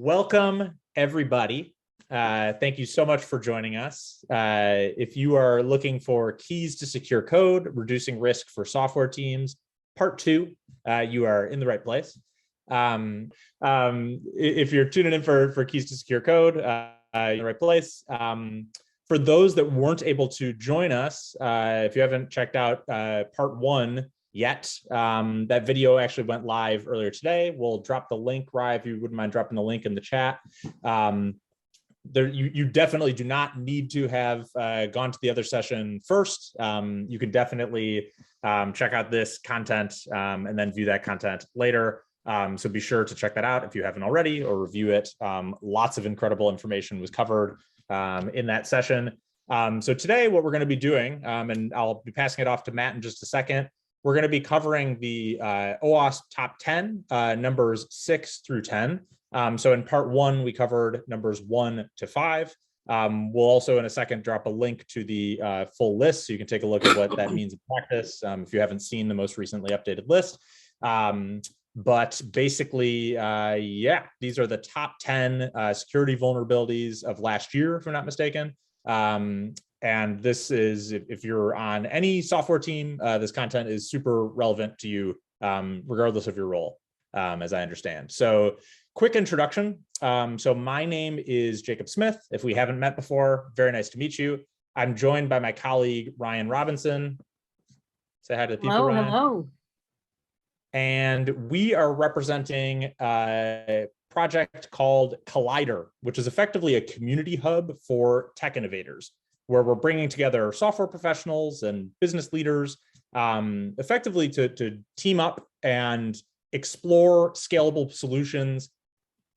Welcome, everybody. Thank you so much for joining us. If you are looking for keys to secure code, reducing risk for software teams, part 2, you are in the right place. If you're tuning in for keys to secure code, you're in the right place. For those that weren't able to join us, if you haven't checked out part 1 yet, that video actually went live earlier today. We'll drop the link, Rye, if you wouldn't mind dropping the link in the chat. You definitely do not need to have gone to the other session first. You can definitely check out this content and then view that content later. So be sure to check that out if you haven't already, or review it. Lots of incredible information was covered in that session. So today what we're going to be doing, and I'll be passing it off to Matt in just a second, we're going to be covering the OWASP top 10, numbers 6 through 10. So in part 1, we covered numbers 1 to 5. We'll also in a second drop a link to the full list so you can take a look at what that means in practice if you haven't seen the most recently updated list. But basically, yeah, these are the top 10 security vulnerabilities of last year, if I'm not mistaken. And this is, if you're on any software team, this content is super relevant to you, regardless of your role, as I understand. So quick introduction. So my name is Jacob Smith. If we haven't met before, very nice to meet you. I'm joined by my colleague, Ryan Robinson. Say hi to the people, hello, Ryan. hello. And we are representing a project called Collider, which is effectively a community hub for tech innovators, where we're bringing together software professionals and business leaders effectively to team up and explore scalable solutions,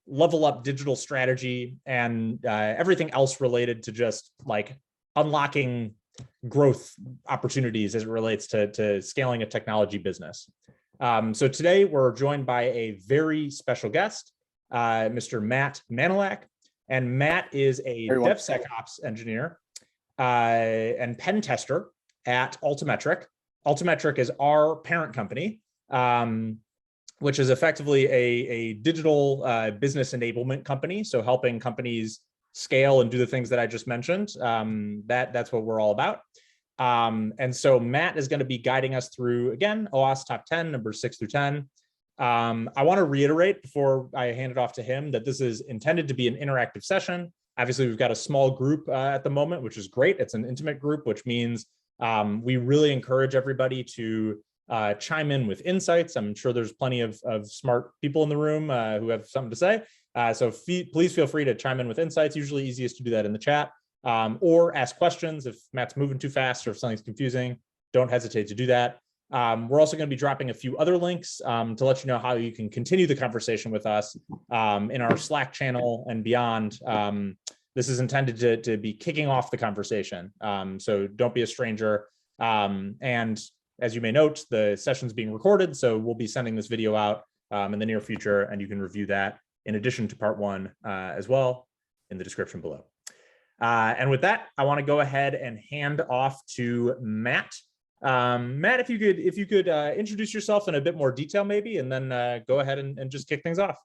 level up digital strategy, and everything else related to just like unlocking growth opportunities as it relates to scaling a technology business. So today we're joined by a very special guest, Mr. Matt Manalac. And Matt is a DevSecOps engineer and pen tester at Altimetrik. Altimetrik is our parent company, which is effectively a digital business enablement company. So helping companies scale and do the things that I just mentioned. That's what we're all about. And so Matt is going to be guiding us through, again, OWASP top 10, numbers 6 through 10. I want to reiterate before I hand it off to him that this is intended to be an interactive session. Obviously, we've got a small group at the moment, which is great. It's an intimate group, which means we really encourage everybody to chime in with insights. I'm sure there's plenty of smart people in the room who have something to say. So please feel free to chime in with insights. Usually easiest to do that in the chat, or ask questions if Matt's moving too fast or if something's confusing. Don't hesitate to do that. We're also going to be dropping a few other links to let you know how you can continue the conversation with us in our Slack channel and beyond. This is intended to be kicking off the conversation. So don't be a stranger. And as you may note, the session's being recorded, so we'll be sending this video out in the near future, and you can review that in addition to part 1 as well in the description below. And with that, I want to go ahead and hand off to Matt. Matt, if you could introduce yourself in a bit more detail, maybe, and then go ahead and just kick things off.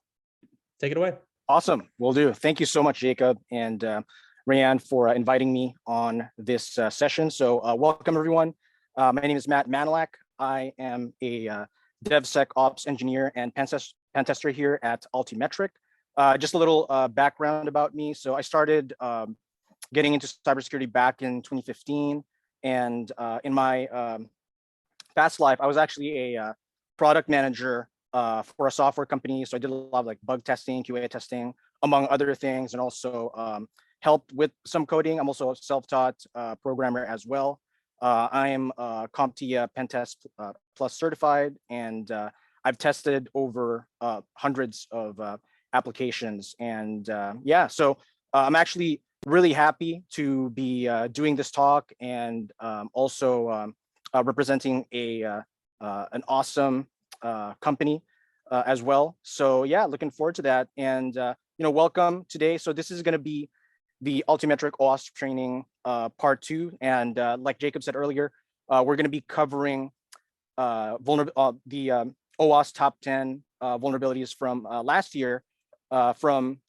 Take it away. Awesome, will do. Thank you so much, Jacob and Rayanne, for inviting me on this session. So welcome, everyone. My name is Matt Manalac. I am a DevSecOps engineer and pentester here at Altimetrik. Just a little background about me. So I started getting into cybersecurity back in 2015. And in my past life, I was actually a product manager for a software company. So I did a lot of like bug testing, QA testing, among other things, and also helped with some coding. I'm also a self-taught programmer as well. I am CompTIA PenTest Plus certified, and I've tested over hundreds of applications. And yeah, so I'm actually really happy to be doing this talk, and also representing an awesome company as well. So yeah, looking forward to that. And welcome today. So this is going to be the Altimetrik OWASP training part 2, and like Jacob said earlier, we're going to be covering the OWASP top 10 vulnerabilities from last year. from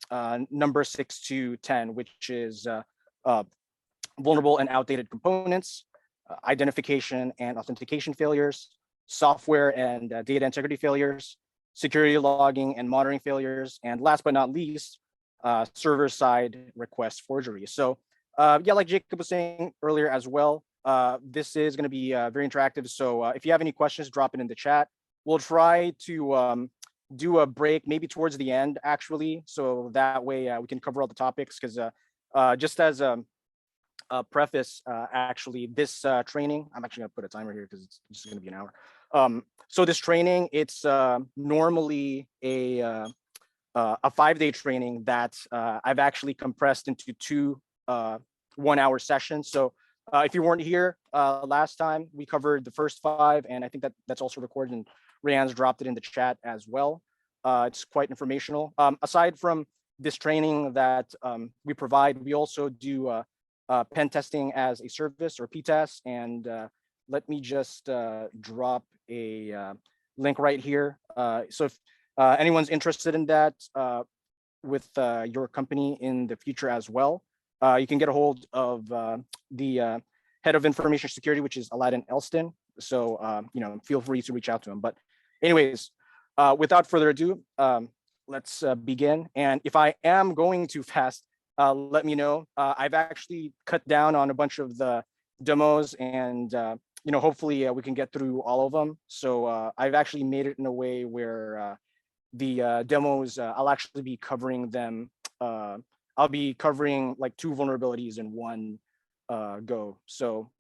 number 6 to 10, which is vulnerable and outdated components, identification and authentication failures, software and data integrity failures, security logging and monitoring failures, and last but not least, server-side request forgery. So yeah, like Jacob was saying earlier as well, this is going to be very interactive. So if you have any questions, drop it in the chat. We'll try to do a break maybe towards the end, actually, so that way we can cover all the topics. Because just as a preface, actually, this training, I'm actually going to put a timer here because it's just going to be an hour. So this training, it's normally a 5-day training that I've actually compressed into 2 1-hour sessions. So if you weren't here last time, we covered the first 5, and I think that's also recorded, and Rayan's dropped it in the chat as well. It's quite informational. Aside from this training that we provide, we also do pen testing as a service, or PTest. And let me just drop a link right here. So if anyone's interested in that with your company in the future as well, you can get a hold of the head of information security, which is Aladdin Elston. So feel free to reach out to him. But anyways, without further ado, let's begin. And if I am going too fast, let me know. I've actually cut down on a bunch of the demos, and hopefully we can get through all of them. So I've actually made it in a way where the demos, I'll actually be covering them. I'll be covering like 2 vulnerabilities in one go. So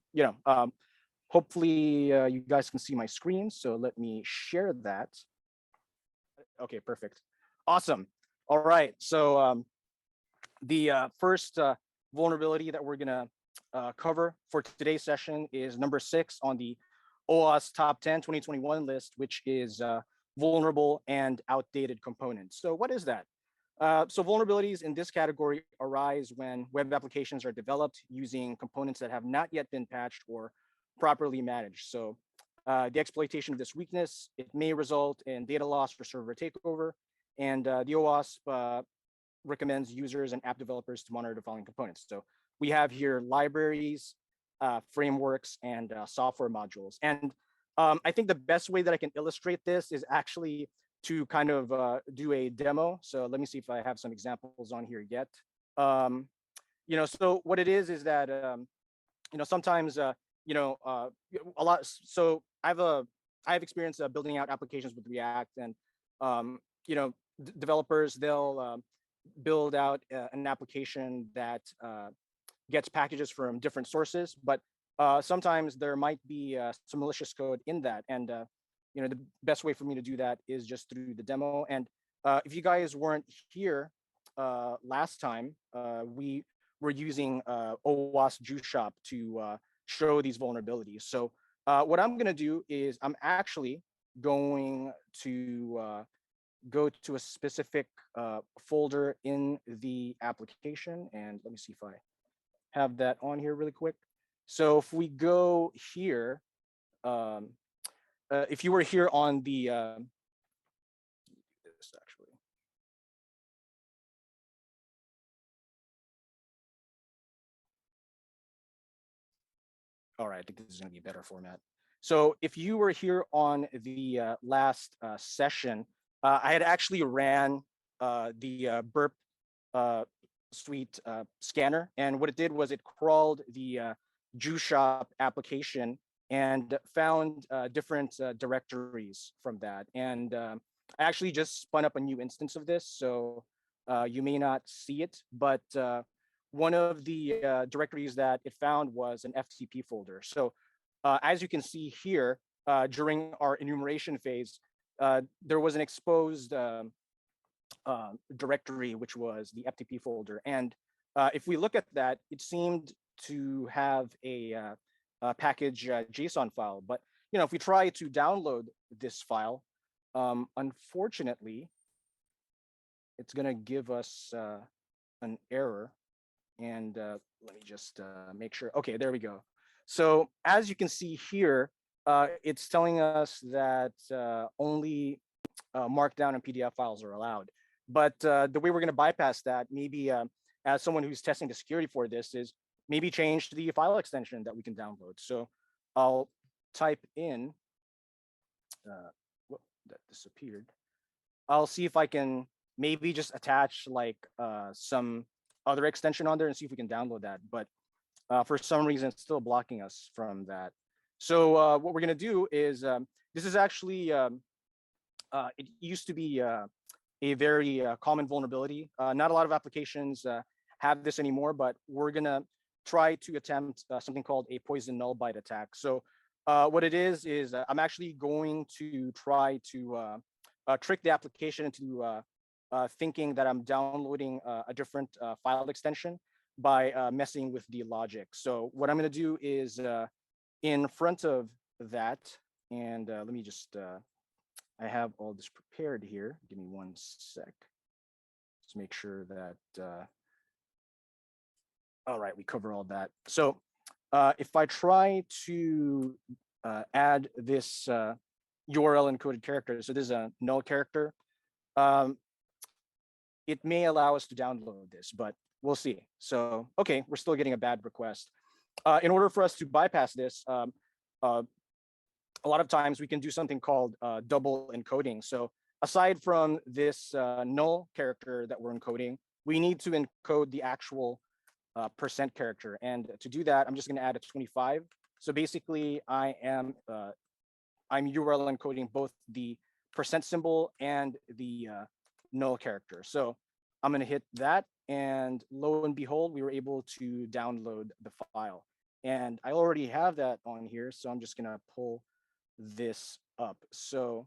hopefully you guys can see my screen. So let me share that. Okay, perfect. Awesome. All right. So the first vulnerability that we're gonna cover for today's session is number 6 on the OWASP Top 10 2021 list, which is vulnerable and outdated components. So what is that? So vulnerabilities in this category arise when web applications are developed using components that have not yet been patched or properly managed. So the exploitation of this weakness, it may result in data loss for server takeover, and the OWASP recommends users and app developers to monitor the following components. So we have here libraries, frameworks, and software modules. And I think the best way that I can illustrate this is actually to kind of do a demo. So let me see if I have some examples on here yet. So what it is that sometimes a lot. So I have experience building out applications with React, and developers, they'll build out an application that gets packages from different sources, but sometimes there might be some malicious code in that. And the best way for me to do that is just through the demo. And if you guys weren't here last time, we were using OWASP Juice Shop to show these vulnerabilities. So what I'm going to do is I'm actually going to go to a specific folder in the application. And let me see if I have that on here really quick. So if we go here, if you were here on the, this actually. All right, I think this is going to be a better format. So if you were here on the last session, I had actually ran the burp suite scanner, and what it did was it crawled the Juice Shop application and found different directories from that. And I actually just spun up a new instance of this, so you may not see it, but one of the directories that it found was an FTP folder. So as you can see here, during our enumeration phase, there was an exposed directory, which was the FTP folder. And if we look at that, it seemed to have a package JSON file. But if we try to download this file, unfortunately, it's going to give us an error. And let me just make sure. Okay, there we go. So as you can see here, it's telling us that only Markdown and PDF files are allowed. But the way we're going to bypass that, maybe as someone who's testing the security for this, is maybe change the file extension that we can download. So I'll type in, that disappeared. I'll see if I can maybe just attach like some other extension on there and see if we can download that. But for some reason, it's still blocking us from that. So what we're going to do is, this is actually, it used to be a very common vulnerability. Not a lot of applications have this anymore, but we're going to try to attempt something called a poison null byte attack. So what it is I'm actually going to try to trick the application into thinking that I'm downloading a different file extension by messing with the logic. So what I'm going to do is in front of that, and let me just, I have all this prepared here. Give me one sec. Let's make sure that, all right, we cover all that. So if I try to add this URL encoded character, so this is a null character, it may allow us to download this, but we'll see. So, okay, we're still getting a bad request. In order for us to bypass this, a lot of times we can do something called double encoding. So aside from this null character that we're encoding, we need to encode the actual percent character. And to do that, I'm just going to add a 25. So basically, I'm URL encoding both the percent symbol and the null character. So I'm going to hit that, and lo and behold, we were able to download the file. And I already have that on here, so I'm just going to pull this up. So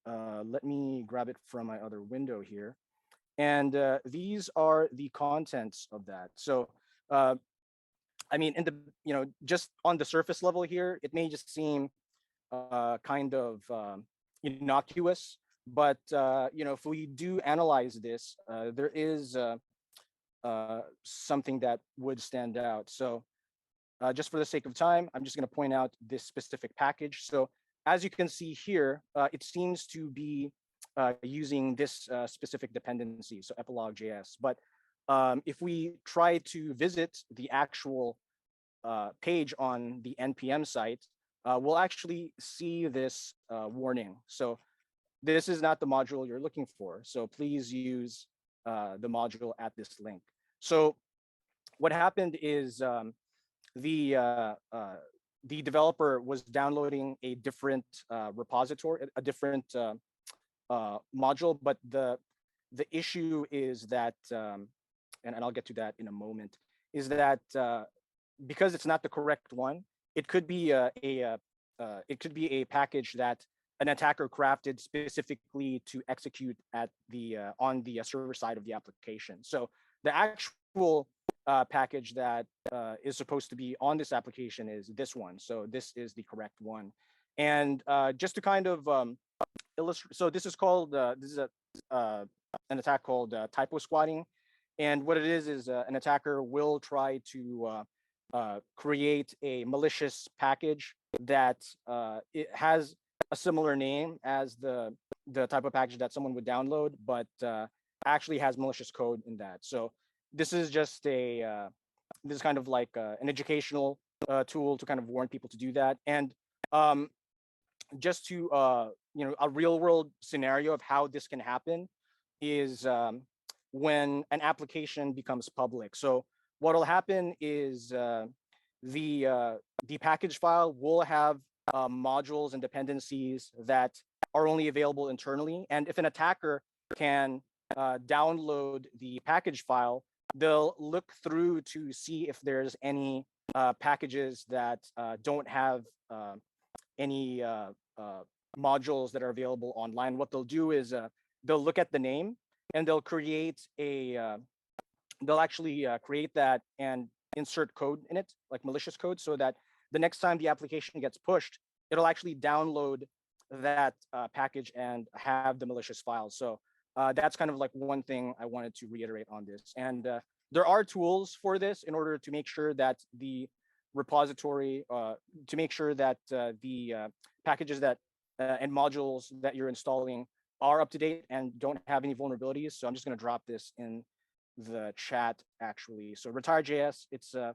let me grab it from my other window here. And these are the contents of that. So I mean, in the, just on the surface level here, it may just seem kind of innocuous, but if we do analyze this, there is something that would stand out. So just for the sake of time, I'm just going to point out this specific package. So as you can see here, it seems to be using this specific dependency, so epilogue.js. But if we try to visit the actual page on the NPM site, we'll actually see this warning. So this is not the module you're looking for. So please use the module at this link. So what happened is the developer was downloading a different repository, a different module, but the issue is that, and I'll get to that in a moment, is that because it's not the correct one, it could be a package that an attacker crafted specifically to execute at the on the server side of the application. So the actual package that is supposed to be on this application is this one. So this is the correct one. And just to kind of illustrate, so this is called this is an attack called typo squatting. And what it is an attacker will try to create a malicious package that it has a similar name as the type of package that someone would download, but actually has malicious code in that. So this is just a this is kind of like an educational tool to kind of warn people to do that. And just to a real world scenario of how this can happen is when an application becomes public. So what will happen is the package file will have modules and dependencies that are only available internally. And if an attacker can download the package file, they'll look through to see if there's any packages that don't have any modules that are available online. What they'll do is they'll look at the name and they'll create a they'll actually create that and insert code in it, like malicious code, so that the next time the application gets pushed, it'll actually download that package and have the malicious file. So that's kind of like one thing I wanted to reiterate on this. And there are tools for this in order to make sure that the repository, to make sure that the packages that and modules that you're installing are up to date and don't have any vulnerabilities. So I'm just going to drop this in the chat actually. So Retire.js, it's a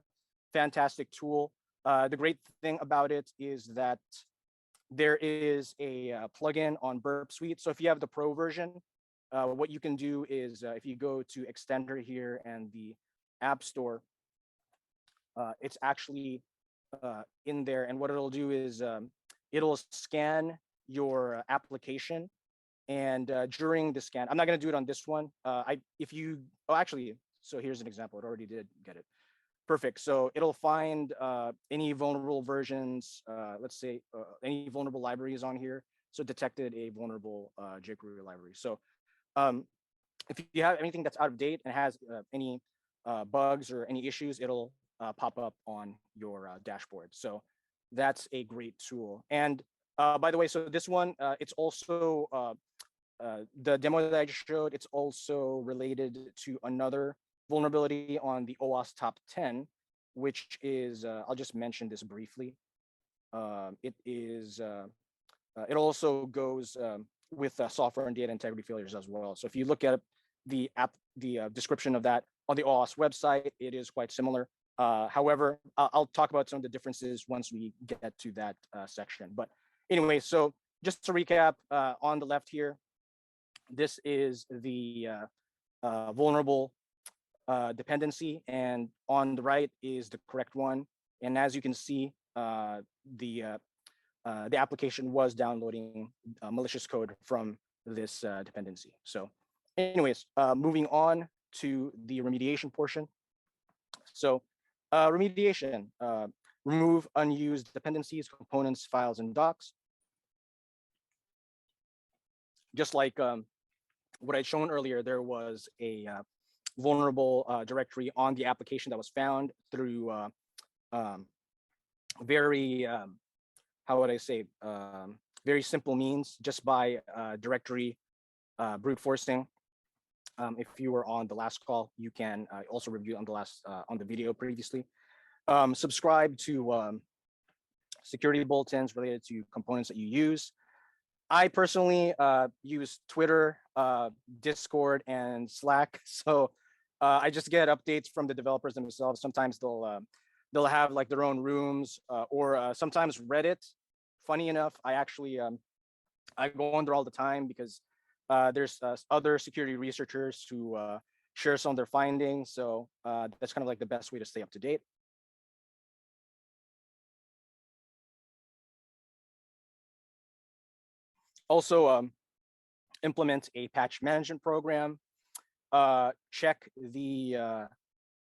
fantastic tool. The great thing about it is that there is a plugin on Burp Suite. So if you have the pro version, what you can do is if you go to Extender here and the App Store, it's actually in there. And what it'll do is it'll scan your application. And during the scan, I'm not going to do it on this one. So here's an example. It already did get it. Perfect. So it'll find any vulnerable versions, let's say any vulnerable libraries on here. So detected a vulnerable jQuery library. So if you have anything that's out of date and has any bugs or any issues, it'll pop up on your dashboard. So that's a great tool. And by the way, so this one, it's also the demo that I just showed, it's also related to another vulnerability on the OWASP top 10, which is, I'll just mention this briefly. It also goes with software and data integrity failures as well. So if you look at the description of that on the OWASP website, it is quite similar. However, I'll talk about some of the differences once we get to that section. But anyway, so just to recap, on the left here, this is the vulnerable dependency, and on the right is the correct one. And as you can see, the application was downloading malicious code from this dependency. So anyways, moving on to the remediation portion. So remediation, remove unused dependencies, components, files, and docs. Just like what I'd shown earlier, there was a vulnerable directory on the application that was found through very, how would I say, very simple means, just by directory brute forcing. If you were on the last call, you can also review on the last on the video previously. Subscribe to security bulletins related to components that you use. I personally use Twitter, Discord, and Slack. So I just get updates from the developers themselves. Sometimes they'll have like their own rooms, or sometimes Reddit. Funny enough, I actually I go on there all the time because there's other security researchers who share some of their findings. So that's kind of like the best way to stay up to date. Also, implement a patch management program. Check the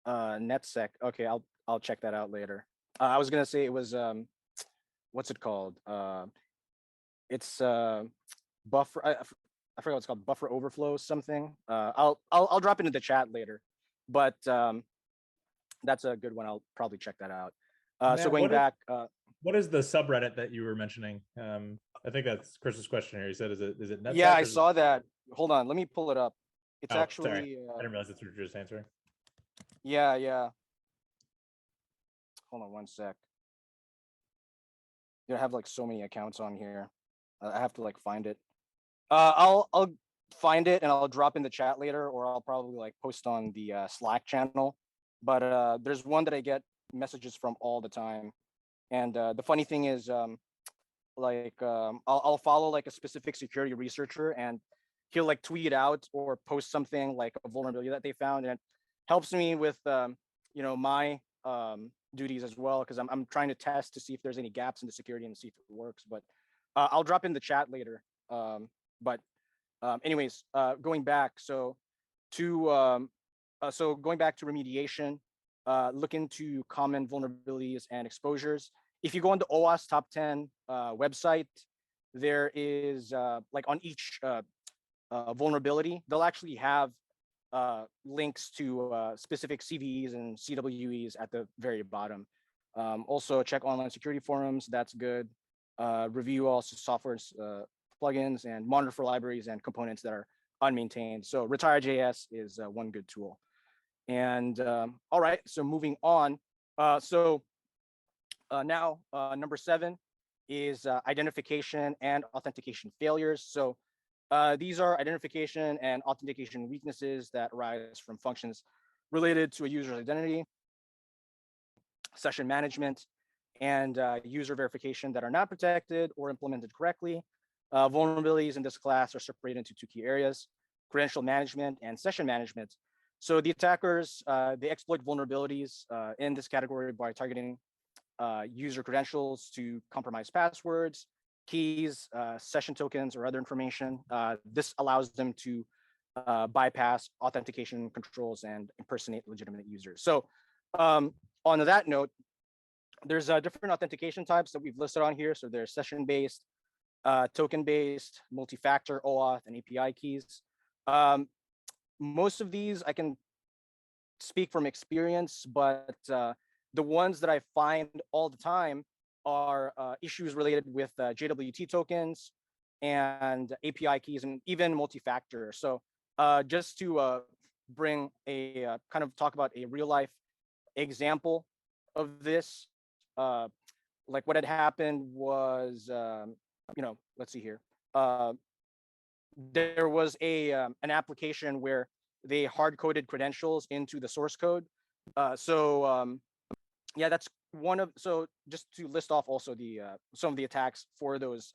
NetSec. Okay, I'll check that out later. I was gonna say it was what's it called? It's buffer. I forgot what it's called. Buffer overflow something. I'll drop it in the chat later, but that's a good one. I'll probably check that out. Matt, so going back, what is the subreddit that you were mentioning? I think that's Chris's question here. He said, "Is it NetSec?" Yeah, I saw that. Hold on, let me pull it up. It's actually. Sorry. I didn't realize that's what you were just answering. Yeah. Hold on one sec. I have like so many accounts on here. I have to like find it. I'll find it and I'll drop in the chat later, or I'll probably like post on the Slack channel. But there's one that I get messages from all the time, and the funny thing is, I'll follow like a specific security researcher, and he'll like tweet out or post something like a vulnerability that they found, and it helps me with my duties as well, because I'm trying to test to see if there's any gaps in the security and see if it works. But I'll drop in the chat later. Anyways, going back, so going back to remediation, look into common vulnerabilities and exposures. If you go on the OWASP top 10 website, there is like on each vulnerability, they'll actually have links to specific CVEs and CWEs at the very bottom. Also check online security forums, that's good. Review also software plugins and monitor for libraries and components that are unmaintained. So Retire.js is one good tool. And all right, so moving on. Now, number 7 is identification and authentication failures. So These are identification and authentication weaknesses that arise from functions related to a user's identity, session management, and user verification that are not protected or implemented correctly. Vulnerabilities in this class are separated into two key areas: credential management and session management. So the attackers, they exploit vulnerabilities in this category by targeting user credentials to compromise passwords, keys, session tokens, or other information. This allows them to bypass authentication controls and impersonate legitimate users. So on that note, there's different authentication types that we've listed on here. So there's session-based, token-based, multi-factor, OAuth, and API keys. Most of these I can speak from experience, but the ones that I find all the time are issues related with JWT tokens and API keys and even multi-factor. So just to bring a kind of talk about a real life example of this, like what had happened was, let's see here. There was an application where they hard-coded credentials into the source code. Yeah, that's one of, so just to list off also the some of the attacks for those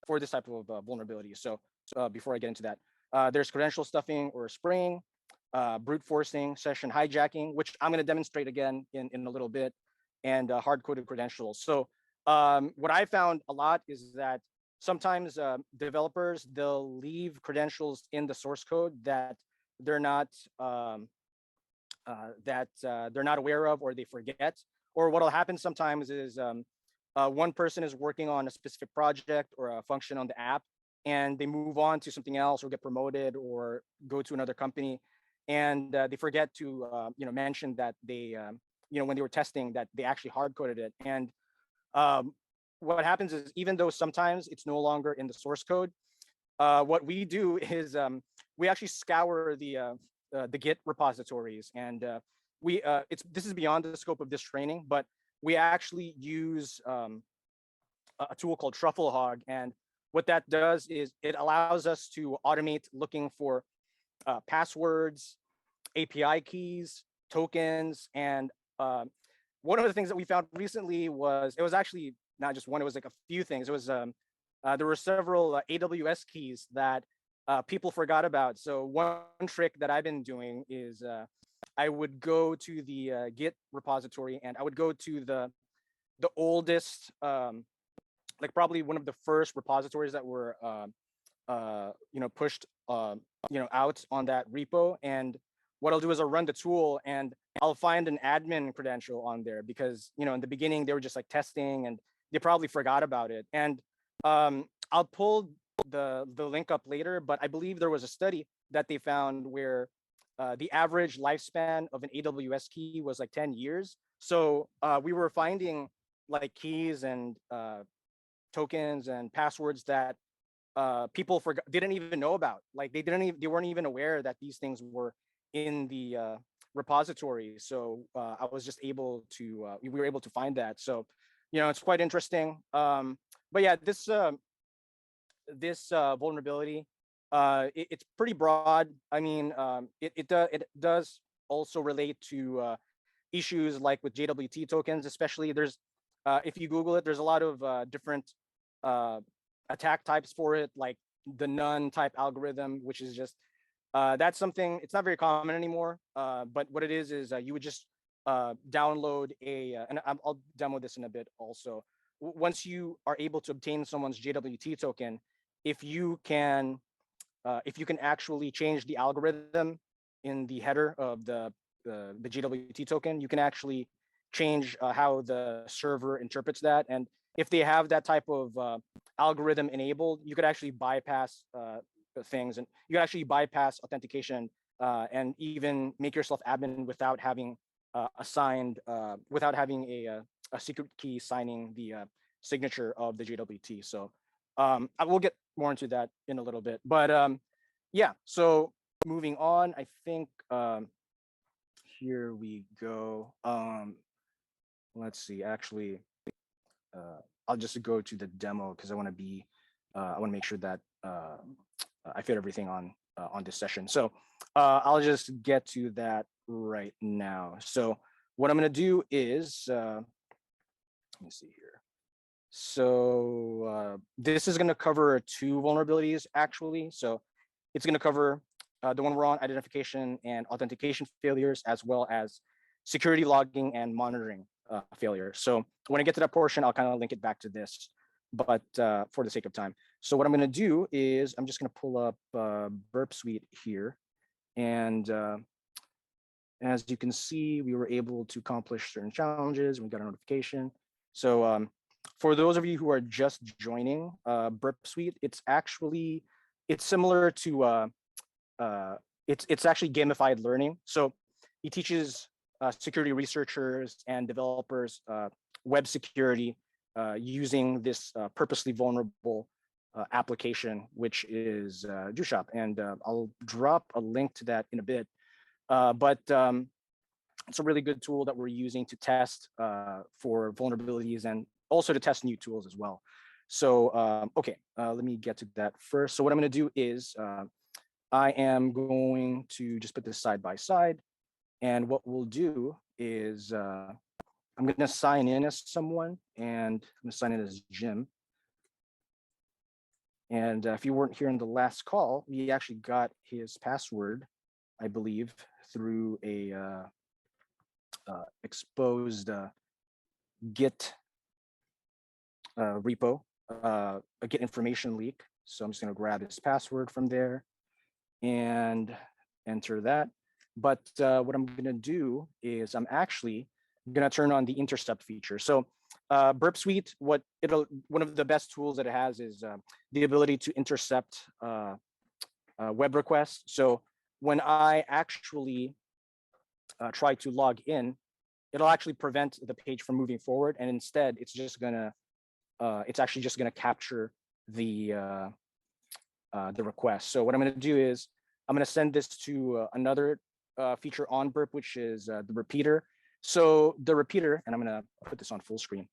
for this type of vulnerability. So before I get into that, there's credential stuffing or spraying, brute forcing, session hijacking, which I'm going to demonstrate again in a little bit, and hard-coded credentials. So what I found a lot is that sometimes developers, they'll leave credentials in the source code that they're not they're not aware of, or they forget. Or what'll happen sometimes is one person is working on a specific project or a function on the app, and they move on to something else or get promoted or go to another company, and they forget to mention that they when they were testing that they actually hard coded it. And what happens is, even though sometimes it's no longer in the source code, what we do is we actually scour the Git repositories, and this is beyond the scope of this training, but we actually use a tool called TruffleHog, and what that does is it allows us to automate looking for passwords, API keys, tokens, and one of the things that we found recently was, it was actually not just one, it was like a few things. It was there were several AWS keys that people forgot about. So one trick that I've been doing is I would go to the Git repository, and I would go to the oldest, like probably one of the first repositories that were pushed out on that repo. And what I'll do is I'll run the tool, and I'll find an admin credential on there, because in the beginning they were just like testing and they probably forgot about it. And I'll pull the link up later, but I believe there was a study that they found where the average lifespan of an AWS key was like 10 years. So we were finding like keys and tokens and passwords that people didn't even know about. Like they weren't even aware that these things were in the repository. So I was just able to we were able to find that. So it's quite interesting. But yeah, this vulnerability, it's pretty broad. I mean, it does also relate to issues like with JWT tokens, especially. There's if you Google it, there's a lot of different attack types for it, like the none type algorithm, which is just that's something, it's not very common anymore. But what it is you would just download and I'll demo this in a bit also. Once you are able to obtain someone's JWT token, if you can actually change the algorithm in the header of the JWT token, you can actually change how the server interprets that. And if they have that type of algorithm enabled, you could actually bypass things, and you can actually bypass authentication and even make yourself admin without having without having a secret key signing the signature of the JWT. So I will get more into that in a little bit, but yeah. So moving on, I think here we go. Let's see. Actually, I'll just go to the demo because I want to be I want to make sure that I fit everything on this session. So I'll just get to that right now. So what I'm going to do is, let me see here. So this is going to cover 2 vulnerabilities actually. So it's going to cover the one we're on, identification and authentication failures, as well as security logging and monitoring failure. So when I get to that portion, I'll kind of link it back to this, but for the sake of time. So what I'm going to do is I'm just going to pull up Burp Suite here. And as you can see, we were able to accomplish certain challenges. We got a notification. So for those of you who are just joining Burp Suite, it's similar to it's actually gamified learning. So it teaches security researchers and developers web security using this purposely vulnerable application, which is DoShop. And I'll drop a link to that in a bit. But it's a really good tool that we're using to test for vulnerabilities and also to test new tools as well. So, okay, let me get to that first. So what I'm going to do is I am going to just put this side by side. And what we'll do is I'm going to sign in as someone, and I'm going to sign in as Jim. And if you weren't here in the last call, we actually got his password, I believe, through a exposed Git repo, a Git information leak. So I'm just going to grab his password from there and enter that. But what I'm going to do is I'm actually going to turn on the intercept feature. So Burp Suite, one of the best tools that it has is the ability to intercept web requests. So when I actually try to log in, it'll actually prevent the page from moving forward, and instead it's actually just gonna capture the request. So what I'm gonna do is I'm gonna send this to another feature on Burp, which is the repeater. So the repeater, and I'm gonna put this on full screen.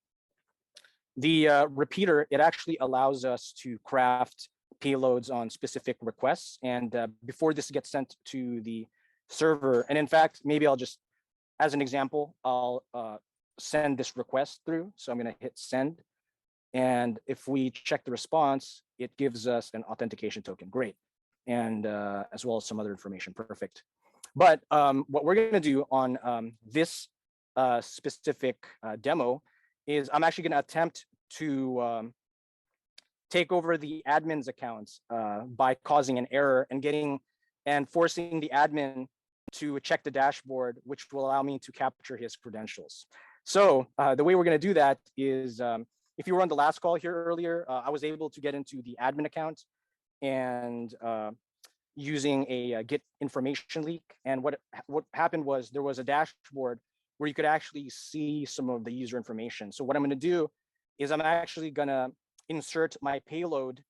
The repeater, it actually allows us to craft payloads on specific requests, and before this gets sent to the server, and in fact, maybe I'll just, as an example, I'll send this request through. So I'm going to hit send. And if we check the response, it gives us an authentication token. Great. And as well as some other information. Perfect. But what we're going to do on this specific demo is I'm actually going to attempt to take over the admin's accounts by causing an error and forcing the admin to check the dashboard, which will allow me to capture his credentials. So the way we're going to do that is, if you were on the last call here earlier, I was able to get into the admin account and using a Git information leak. And what happened was there was a dashboard where you could actually see some of the user information. So what I'm going to do is I'm actually going to insert my payload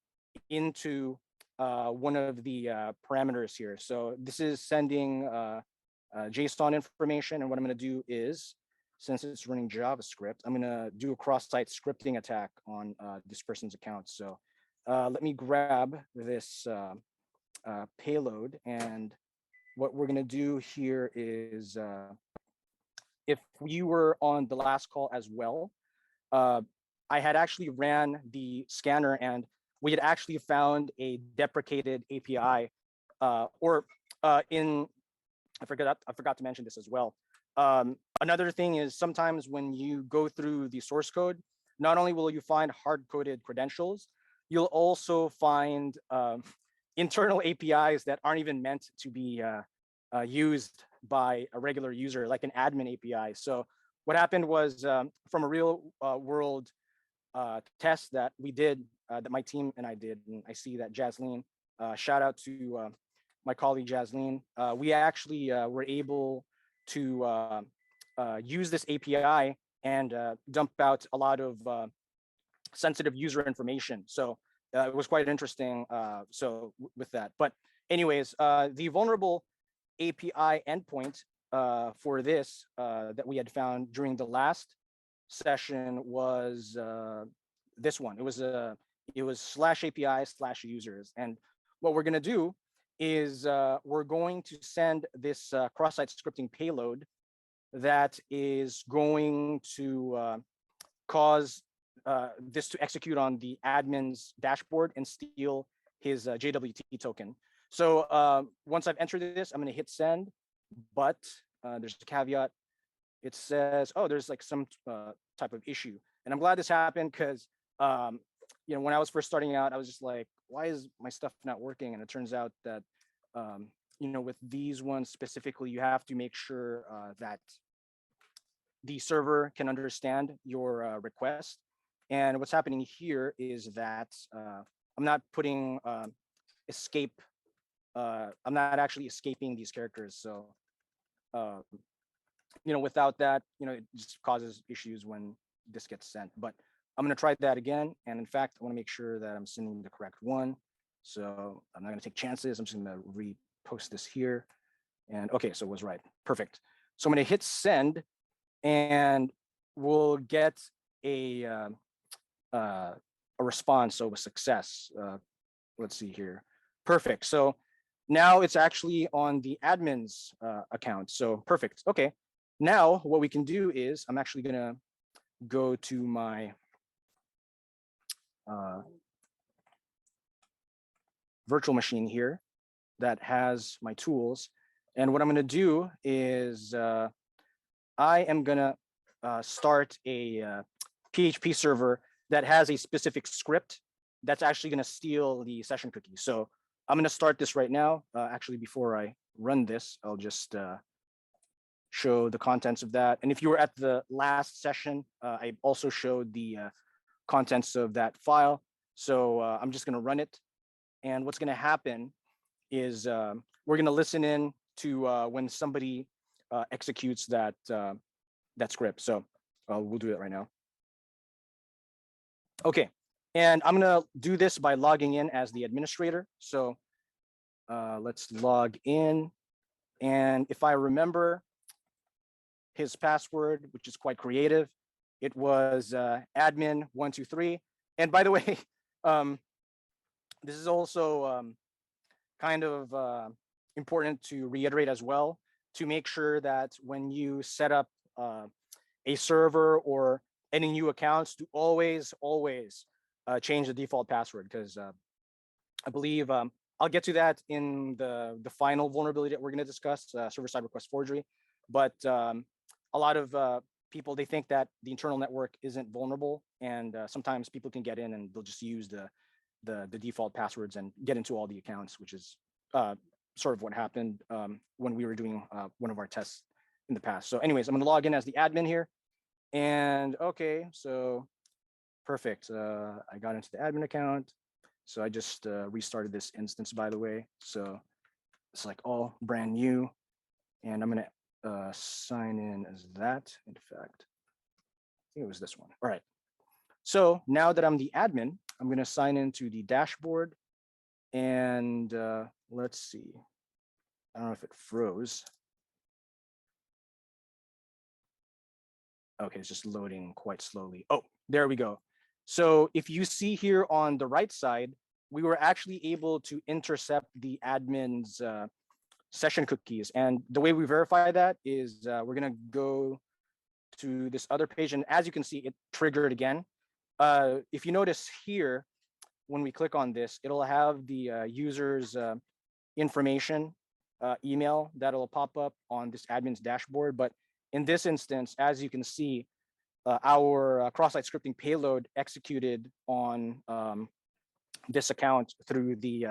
into one of the parameters here. So this is sending JSON information. And what I'm going to do is, since it's running JavaScript, I'm going to do a cross-site scripting attack on this person's account. So let me grab this payload. And what we're going to do here is, if you were on the last call as well, I had actually ran the scanner and we had actually found a deprecated API, I forgot to mention this as well. Another thing is sometimes when you go through the source code, not only will you find hard-coded credentials, you'll also find internal APIs that aren't even meant to be used by a regular user, like an admin API. So what happened was from a real world test that we did, that my team and I did, and I see that Jasleen, shout out to my colleague Jasleen, we actually were able to use this API and dump out a lot of sensitive user information. So it was quite interesting. So with that, but anyways, the vulnerable API endpoint for this that we had found during the last session was this one. It was it was /API/users. And what we're going to do is we're going to send this cross-site scripting payload that is going to cause this to execute on the admin's dashboard and steal his JWT token. So once I've entered this, I'm going to hit send, but there's a caveat. It says, oh, there's like some type of issue. And I'm glad this happened because, you know, when I was first starting out, I was just like, why is my stuff not working? And it turns out that, you know, with these ones specifically, you have to make sure that the server can understand your request. And what's happening here is that I'm not putting escape. I'm not actually escaping these characters. So, you know, without that, you know, it just causes issues when this gets sent. But I'm going to try that again. And in fact, I want to make sure that I'm sending the correct one. So I'm not going to take chances. I'm just going to repost this here. And okay, so it was right. Perfect. So I'm going to hit send, and we'll get a response. So a success. Let's see here. Perfect. So now it's actually on the admin's account. So perfect. Okay. Now what we can do is I'm actually going to go to my virtual machine here that has my tools. And what I'm going to do is I am going to start a PHP server that has a specific script that's actually going to steal the session cookie. So I'm going to start this right now. Actually, before I run this, I'll just show the contents of that. And if you were at the last session, I also showed the contents of that file. So I'm just going to run it. And what's going to happen is we're going to listen in to when somebody executes that that script. So we'll do it right now. Okay, and I'm going to do this by logging in as the administrator. So let's log in. And if I remember his password, which is quite creative, it was admin123. And by the way, this is also kind of important to reiterate as well, to make sure that when you set up a server or any new accounts, to always change the default password, because I believe I'll get to that in the final vulnerability that we're going to discuss, server-side request forgery. But a lot of people, they think that the internal network isn't vulnerable, and sometimes people can get in and they'll just use the default passwords and get into all the accounts, which is sort of what happened when we were doing one of our tests in the past. So anyways, I'm going to log in as the admin here. And okay, so perfect. I got into the admin account. So I just restarted this instance, by the way. So it's like all brand new. And I'm going to sign in as that. In fact, I think it was this one. All right. So now that I'm the admin, I'm going to sign into the dashboard. And let's see. I don't know if it froze. Okay, it's just loading quite slowly. Oh, there we go. So if you see here on the right side, we were actually able to intercept the admin's session cookies. And the way we verify that is we're going to go to this other page. And as you can see, it triggered again. If you notice here, when we click on this, it'll have the user's information, email that'll pop up on this admin's dashboard. But in this instance, as you can see, our cross-site scripting payload executed on this account through the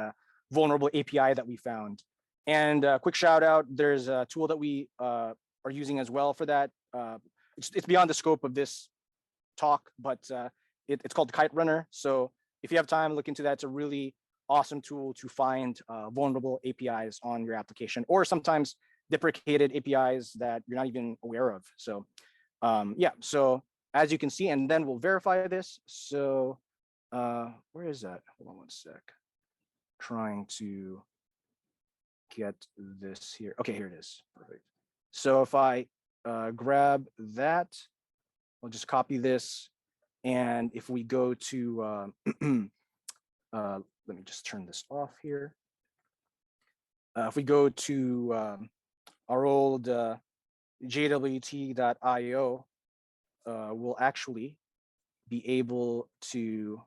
vulnerable API that we found. And quick shout out, there's a tool that we are using as well for that. It's beyond the scope of this talk, but it's called Kite Runner. So if you have time, look into that. It's a really awesome tool to find vulnerable APIs on your application, or sometimes deprecated APIs that you're not even aware of. So yeah, so as you can see, and then we'll verify this. So where is that? Hold on one sec. Trying to get this here. Okay, here it is. Perfect. So if I grab that, I'll just copy this. And if we go to let me just turn this off here. If we go to our old jwt.io, we'll actually be able to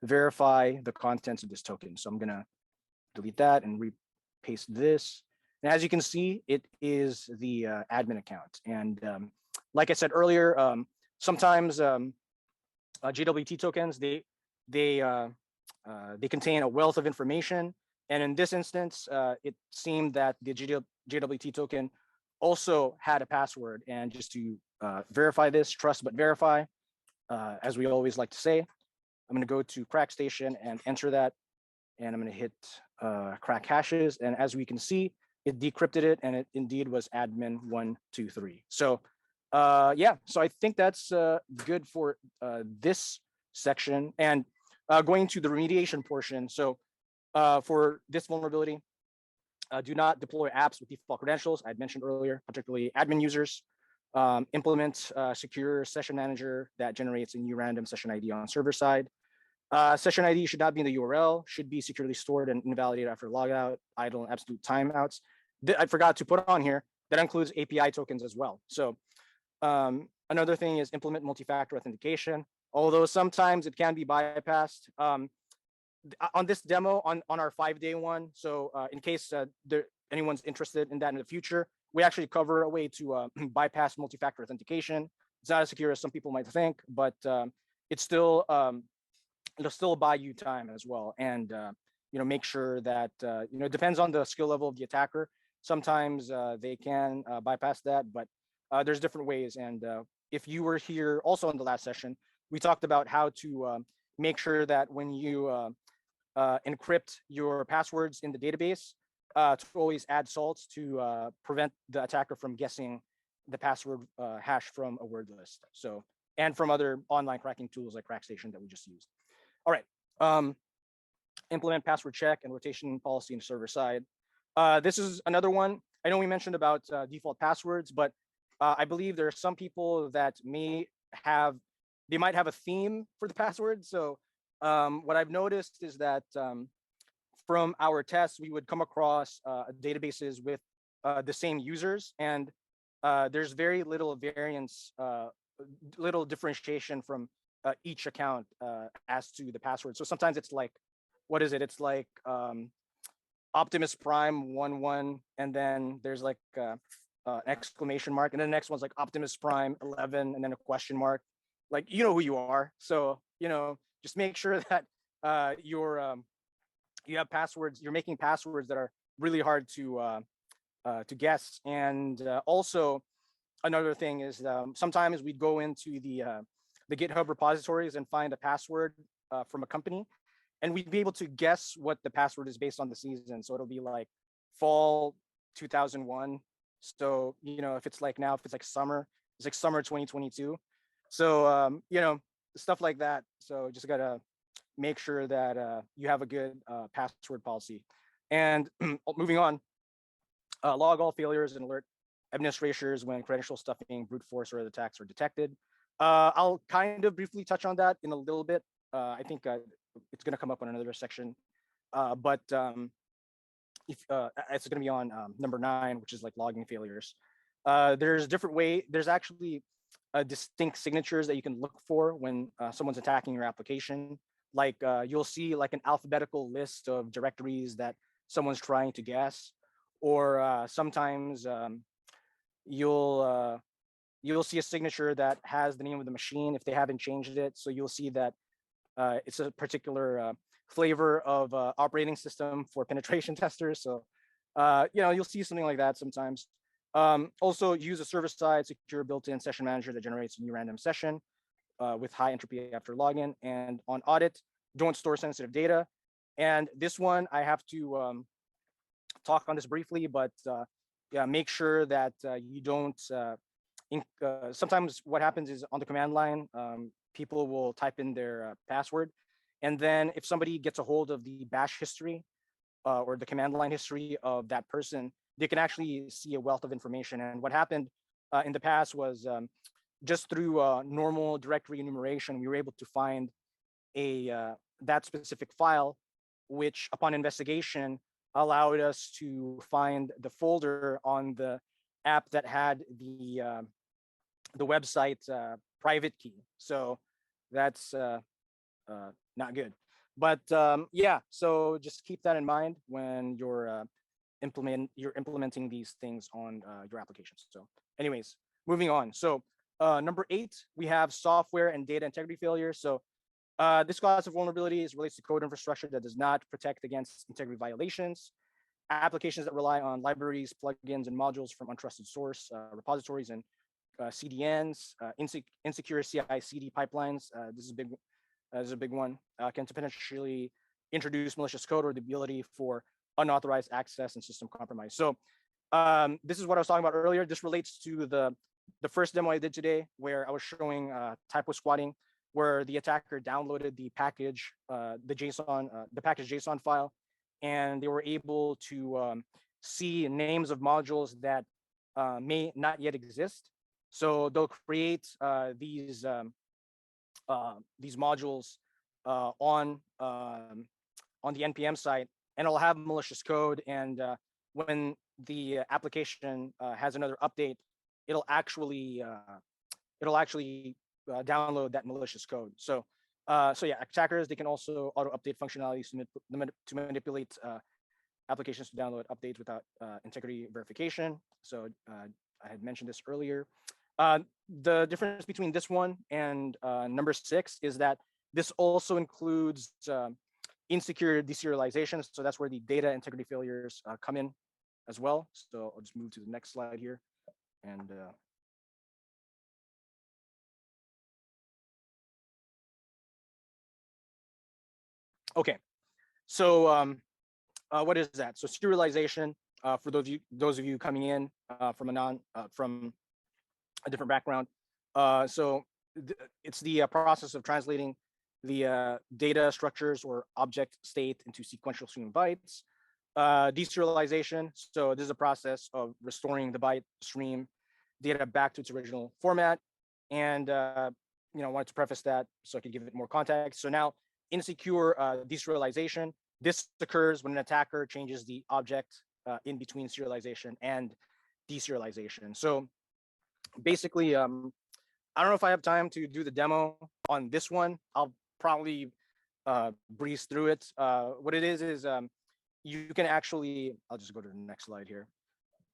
verify the contents of this token. So I'm gonna delete that and paste this. And as you can see, it is the admin account. And like I said earlier, sometimes JWT tokens, they contain a wealth of information. And in this instance, it seemed that the JWT token also had a password. And just to verify this, trust but verify, as we always like to say, I'm going to go to CrackStation and enter that. And I'm going to hit crack hashes. And as we can see, it decrypted it, and it indeed was admin123. So yeah, so I think that's good for this section. And going to the remediation portion. So for this vulnerability, do not deploy apps with default credentials. I'd mentioned earlier, particularly admin users. Implement secure session manager that generates a new random session ID on server side. Session ID should not be in the URL, should be securely stored and invalidated after logout, idle, and absolute timeouts. I forgot to put on here, that includes API tokens as well. So another thing is implement multi-factor authentication, although sometimes it can be bypassed. On this demo, on our 5-day one, so in case anyone's interested in that in the future, we actually cover a way to bypass multi-factor authentication. It's not as secure as some people might think, but it's still, it'll still buy you time as well. And make sure that, it depends on the skill level of the attacker. Sometimes they can bypass that, but there's different ways. And if you were here also in the last session, we talked about how to make sure that when you encrypt your passwords in the database, to always add salts to prevent the attacker from guessing the password hash from a word list. So, and from other online cracking tools like CrackStation that we just used. All right, implement password check and rotation policy in the server side. This is another one. I know we mentioned about default passwords, but I believe there are some people that might have a theme for the password. So what I've noticed is that from our tests, we would come across databases with the same users, and there's very little variance, little differentiation from each account as to the password. So sometimes it's like, what is it? It's like Optimus Prime 11, and then there's like exclamation mark, and then the next one's like Optimus Prime 11, and then a question mark. Like, you know who you are. So, just make sure that you have passwords, you're making passwords that are really hard to guess. And also another thing is sometimes we'd go into the GitHub repositories and find a password from a company, and we'd be able to guess what the password is based on the season. So it'll be like fall 2001. So, if it's like now, if it's like summer, it's like summer 2022. So, stuff like that. So just gotta make sure that you have a good password policy. And moving on, log all failures and alert administrators when credential stuffing, brute force, or other attacks are detected. I'll kind of briefly touch on that in a little bit. I think it's going to come up on another section, but if it's going to be on number 9, which is like logging failures. There's different way. There's actually distinct signatures that you can look for when someone's attacking your application. Like you'll see like an alphabetical list of directories that someone's trying to guess, or sometimes you'll see a signature that has the name of the machine if they haven't changed it. So you'll see that it's a particular flavor of operating system for penetration testers. So you'll see something like that sometimes. Also use a server-side secure built-in session manager that generates a new random session with high entropy after login. And on audit, don't store sensitive data. And this one, I have to talk on this briefly, but yeah, make sure that you don't, sometimes what happens is on the command line, people will type in their password. And then if somebody gets a hold of the bash history or the command line history of that person, they can actually see a wealth of information. And what happened in the past was just through normal directory enumeration, we were able to find a that specific file, which upon investigation allowed us to find the folder on the app that had the website private key. So that's not good. But yeah, so just keep that in mind when you're implementing these things on your applications. So anyways, moving on. So number 8, we have software and data integrity failure. So this class of vulnerabilities relates to code infrastructure that does not protect against integrity violations, applications that rely on libraries, plugins, and modules from untrusted source repositories and CDNs, insecure CI/CD pipelines. This is a big one. Can potentially introduce malicious code or the ability for unauthorized access and system compromise. So this is what I was talking about earlier. This relates to the first demo I did today, where I was showing typo squatting, where the attacker downloaded the package, the package JSON file, and they were able to see names of modules that may not yet exist. So they'll create these modules on the NPM site, and it'll have malicious code. And when the application has another update, it'll actually download that malicious code. So yeah, attackers, they can also auto update functionalities to manipulate applications to download updates without integrity verification. So I had mentioned this earlier. The difference between this one and number 6 is that this also includes insecure deserialization. So that's where the data integrity failures come in as well. So I'll just move to the next slide here. And okay, so what is that? So serialization, for those of you coming in from a different background. So it's the process of translating the data structures or object state into sequential string bytes. Deserialization, so this is a process of restoring the byte stream data back to its original format. And I wanted to preface that so I could give it more context. So now, insecure deserialization, this occurs when an attacker changes the object in between serialization and deserialization. So basically, I don't know if I have time to do the demo on this one. I'll probably breeze through it. What it is you can actually, I'll just go to the next slide here.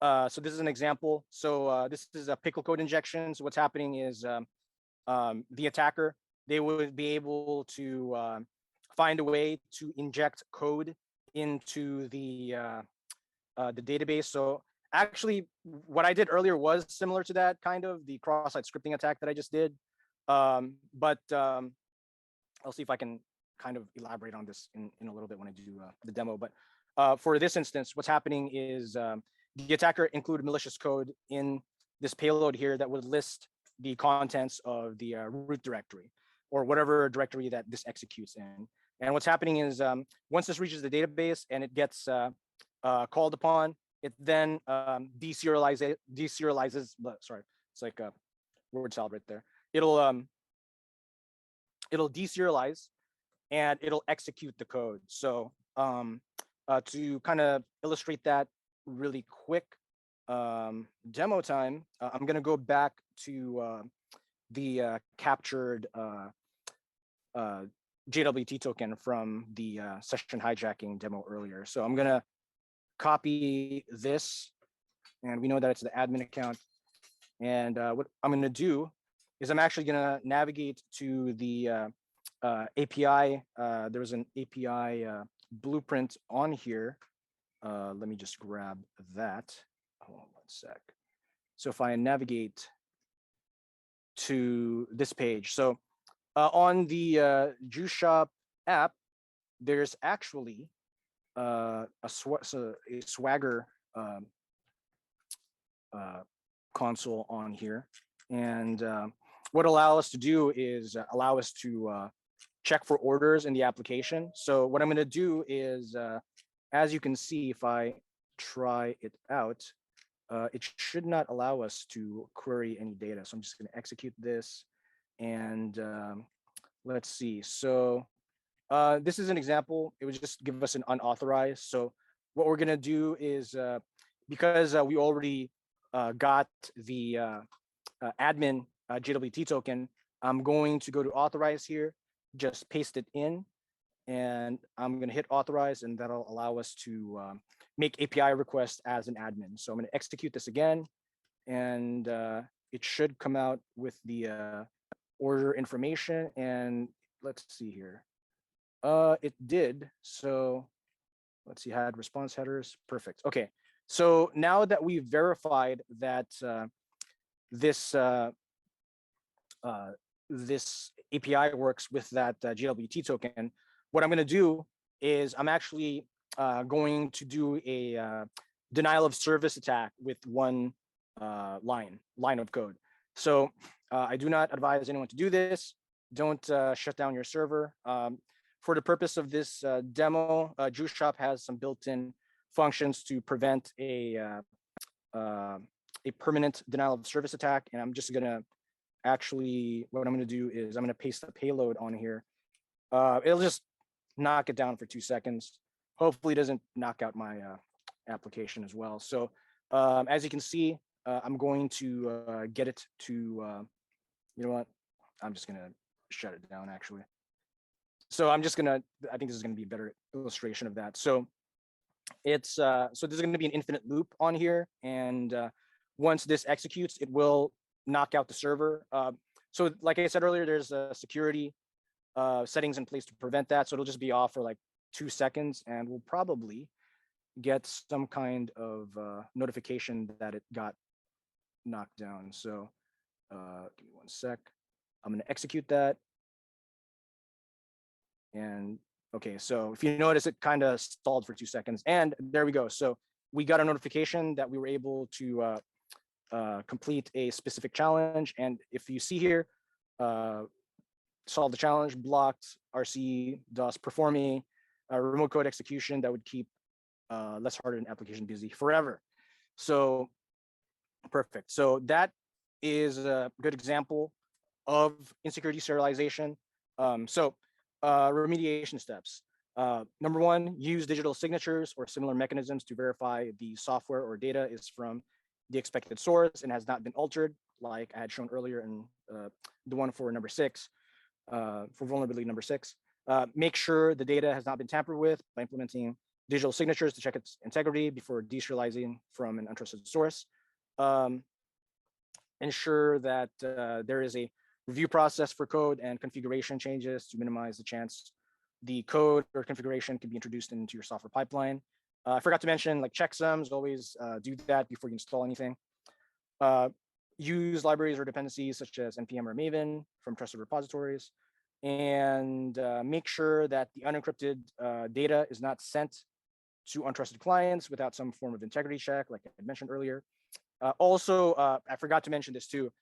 So this is an example. So this is a pickle code injection. So what's happening is the attacker, they would be able to find a way to inject code into the database. So actually, what I did earlier was similar to that, kind of the cross-site scripting attack that I just did. But I'll see if I can kind of elaborate on this in a little bit when I do the demo. But for this instance, what's happening is the attacker included malicious code in this payload here that would list the contents of the root directory or whatever directory that this executes in. And what's happening is once this reaches the database and it gets called upon, it then deserializes. Sorry, it's like a word salad right there. It'll deserialize and it'll execute the code. So to kind of illustrate that really quick demo time, I'm going to go back to the captured JWT token from the session hijacking demo earlier. So I'm going to copy this, and we know that it's the admin account. And what I'm going to do is I'm actually going to navigate to the API. There's an API blueprint on here. Let me just grab that. Hold on 1 sec. So if I navigate to this page, so on the Juice Shop app, there's actually a Swagger console on here. And what allow us to do is allow us to check for orders in the application. So what I'm going to do is, as you can see, if I try it out, it should not allow us to query any data. So I'm just going to execute this. And let's see. So This is an example. It would just give us an unauthorized. So what we're gonna do is, because we already got the admin JWT token, I'm going to go to authorize here, just paste it in, and I'm gonna hit authorize, and that'll allow us to make API requests as an admin. So I'm gonna execute this again, and it should come out with the order information. And let's see here. It did. So let's see, had response headers. Perfect. Okay. So now that we've verified that this this API works with that JWT token, what I'm going to do is I'm actually going to do a denial of service attack with one line of code. So I do not advise anyone to do this. Don't shut down your server. For the purpose of this demo, JuiceShop has some built-in functions to prevent a permanent denial of service attack. And I'm just gonna actually, what I'm gonna do is I'm gonna paste the payload on here. It'll just knock it down for 2 seconds. Hopefully it doesn't knock out my application as well. So as you can see, I'm going to get it to, you know what? I'm just gonna shut it down actually. So I'm just gonna, I think this is gonna be a better illustration of that. So it's, so there's gonna be an infinite loop on here. And once this executes, it will knock out the server. So like I said earlier, there's security settings in place to prevent that. So it'll just be off for like 2 seconds, and we'll probably get some kind of notification that it got knocked down. So give me 1 sec. I'm gonna execute that. And okay, so if you notice, it kind of stalled for 2 seconds, and there we go. So we got a notification that we were able to complete a specific challenge. And if you see here, solve the challenge, blocked RC DOS performing remote code execution that would keep less hardened application busy forever. So perfect. So that is a good example of insecurity serialization. Remediation steps. Number 1, use digital signatures or similar mechanisms to verify the software or data is from the expected source and has not been altered, like I had shown earlier in the one for number 6, for vulnerability number 6. Make sure the data has not been tampered with by implementing digital signatures to check its integrity before deserializing from an untrusted source. Ensure that there is a review process for code and configuration changes to minimize the chance the code or configuration can be introduced into your software pipeline. I forgot to mention, like, checksums, always do that before you install anything. Use libraries or dependencies such as NPM or Maven from trusted repositories, and make sure that the unencrypted data is not sent to untrusted clients without some form of integrity check, like I mentioned earlier. Also, I forgot to mention this too.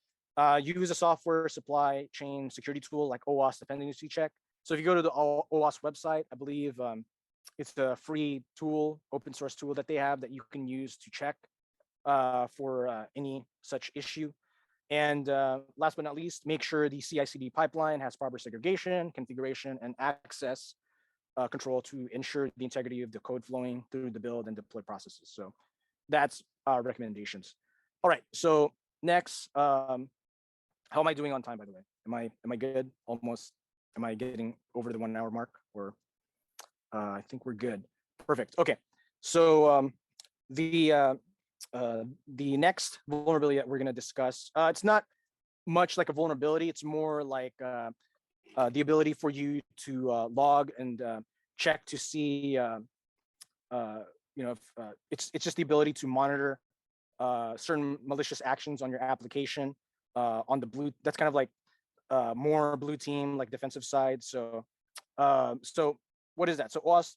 Use a software supply chain security tool like OWASP dependency check. So if you go to the OWASP website, I believe it's the free tool, open source tool that they have that you can use to check for any such issue. And last but not least, make sure the CI/CD pipeline has proper segregation, configuration, and access control to ensure the integrity of the code flowing through the build and deploy processes. So that's our recommendations. All right, so next, how am I doing on time, by the way? Am I good? Almost. Am I getting over the 1 hour mark? Or I think we're good. Perfect. Okay. So the next vulnerability that we're going to discuss, it's not much like a vulnerability. It's more like the ability for you to log and check to see, if it's just the ability to monitor certain malicious actions on your application on the blue. That's kind of like more blue team, like defensive side. So what is that? So OWASP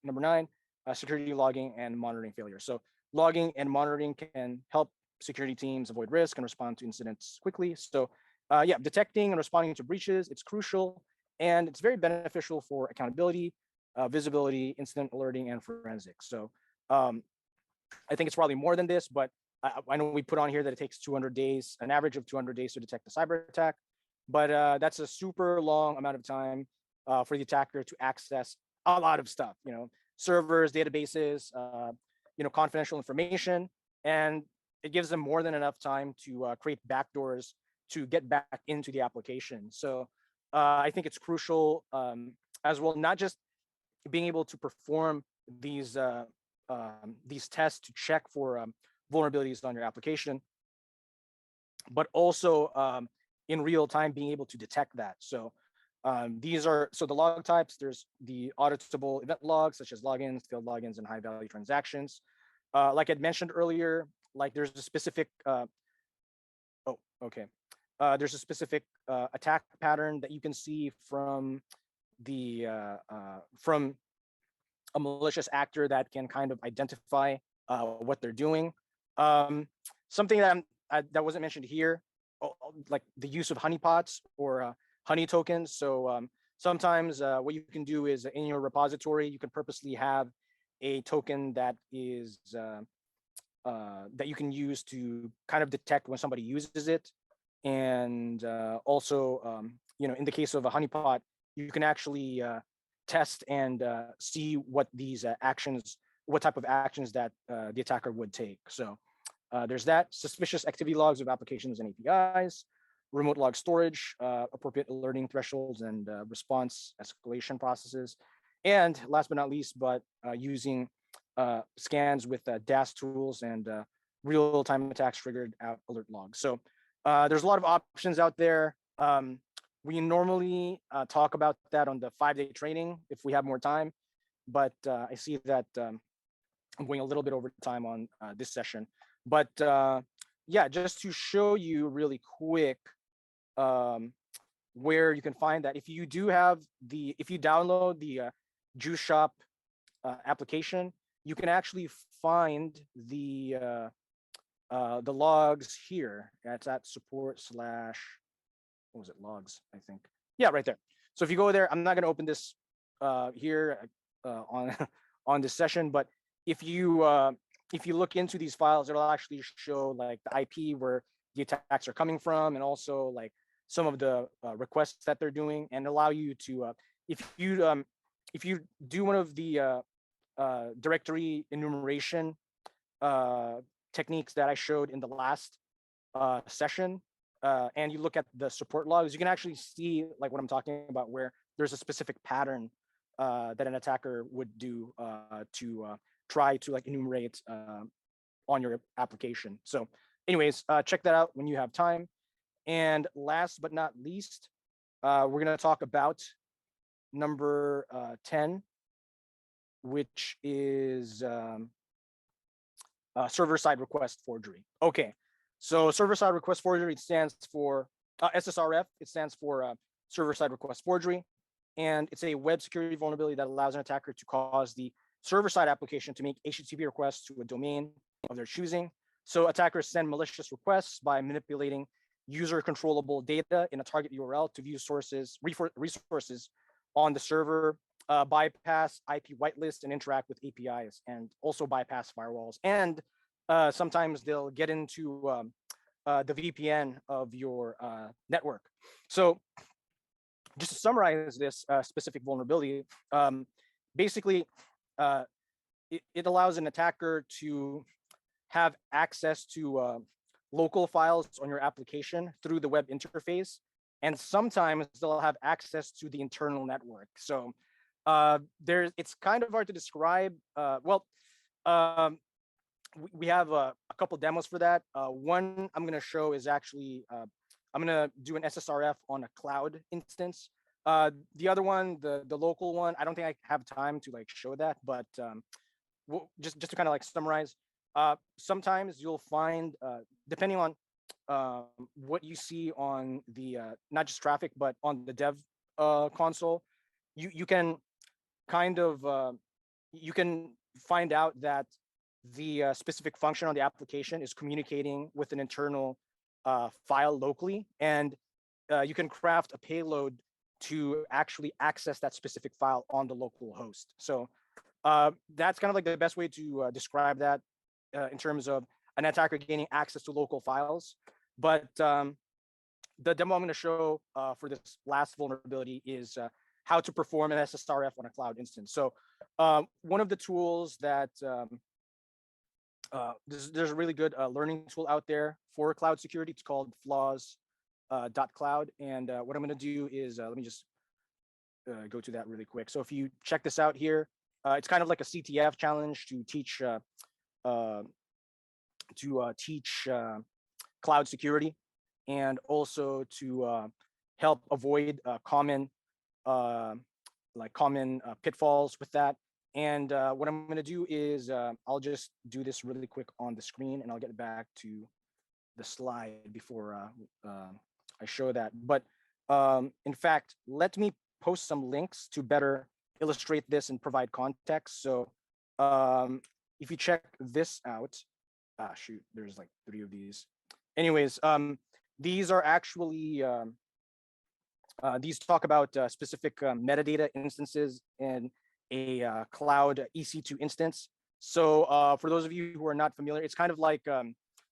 number 9, security logging and monitoring failure. So logging and monitoring can help security teams avoid risk and respond to incidents quickly. So yeah, detecting and responding to breaches, it's crucial, and it's very beneficial for accountability, visibility, incident alerting, and forensics. So I think it's probably more than this, but I know we put on here that it takes 200 days, an average of 200 days to detect a cyber attack, but that's a super long amount of time. for the attacker to access a lot of stuff, servers, databases, confidential information, and it gives them more than enough time to create backdoors to get back into the application. So I think it's crucial as well, not just being able to perform these tests to check for vulnerabilities on your application, but also in real time being able to detect that. So the log types. There's the auditable event logs, such as logins, failed logins, and high value transactions. Like I'd mentioned earlier, like there's a specific there's a specific attack pattern that you can see from from a malicious actor that can kind of identify what they're doing. Something that wasn't mentioned here, like the use of honeypots or honey tokens. So sometimes what you can do is in your repository, you can purposely have a token that is that you can use to kind of detect when somebody uses it. And also, in the case of a honeypot, you can actually test and see what these what type of actions that the attacker would take. So there's that. Suspicious activity logs of applications and APIs, remote log storage, appropriate alerting thresholds and response escalation processes. And last but not least, using scans with DAS tools and real-time attacks triggered alert logs. So there's a lot of options out there. We normally talk about that on the 5-day training if we have more time, but I see that I'm going a little bit over time on this session. But yeah, just to show you really quick where you can find that. If you download the Juice Shop application, you can actually find the logs here. That's at support / what was it, logs, I think. Yeah, right there. So if you go there, I'm not going to open this here on this session, but if you look into these files, it'll actually show like the IP where the attacks are coming from, and also like some of the requests that they're doing, and allow you to if you do one of the directory enumeration techniques that I showed in the last session, and you look at the support logs, you can actually see like what I'm talking about, where there's a specific pattern that an attacker would do to try to like enumerate on your application. So anyways, check that out when you have time. And last but not least, we're going to talk about number 10, which is server-side request forgery. Okay, so server-side request forgery, it stands for SSRF. It stands for server-side request forgery, and it's a web security vulnerability that allows an attacker to cause the server-side application to make HTTP requests to a domain of their choosing. So attackers send malicious requests by manipulating user-controllable data in a target URL to view resources on the server, bypass IP whitelist, and interact with APIs, and also bypass firewalls. And sometimes they'll get into the VPN of your network. So just to summarize this specific vulnerability, basically, it allows an attacker to have access to local files on your application through the web interface, and sometimes they'll have access to the internal network. So it's kind of hard to describe. We have a couple demos for that. One I'm going to show is actually I'm going to do an SSRF on a cloud instance. The other one, the local one, I don't think I have time to like show that, but just to kind of like summarize, sometimes you'll find, depending on what you see on the not just traffic, but on the dev console, you can kind of you can find out that the specific function on the application is communicating with an internal file locally, and you can craft a payload to actually access that specific file on the local host. So that's kind of like the best way to describe that in terms of an attacker gaining access to local files. But the demo I'm going to show for this last vulnerability is how to perform an SSRF on a cloud instance. So one of the tools that there's a really good learning tool out there for cloud security. It's called flaws.cloud. And what I'm going to do is let me just go to that really quick. So if you check this out here, it's kind of like a CTF challenge to teach cloud security, and also to help avoid common pitfalls with that. And what I'm going to do is I'll just do this really quick on the screen, and I'll get back to the slide before I show that. But in fact, let me post some links to better illustrate this and provide context. So if you check this out, shoot, there's like 3 of these. Anyways, these are actually, these talk about specific metadata instances in a cloud EC2 instance. So for those of you who are not familiar, it's kind of like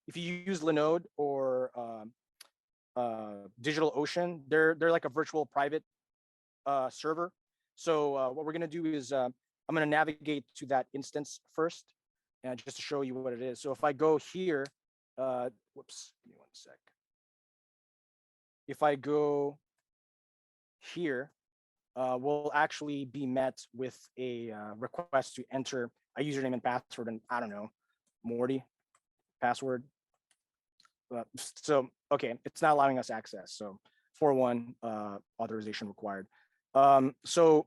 if you use Linode or DigitalOcean, they're like a virtual private server. So what we're going to do is I'm going to navigate to that instance first, and just to show you what it is. So if I go here, whoops, give me one sec. If I go here, we'll actually be met with a request to enter a username and password, and I don't know, Morty password. So, okay, it's not allowing us access. So 4.1 authorization required. So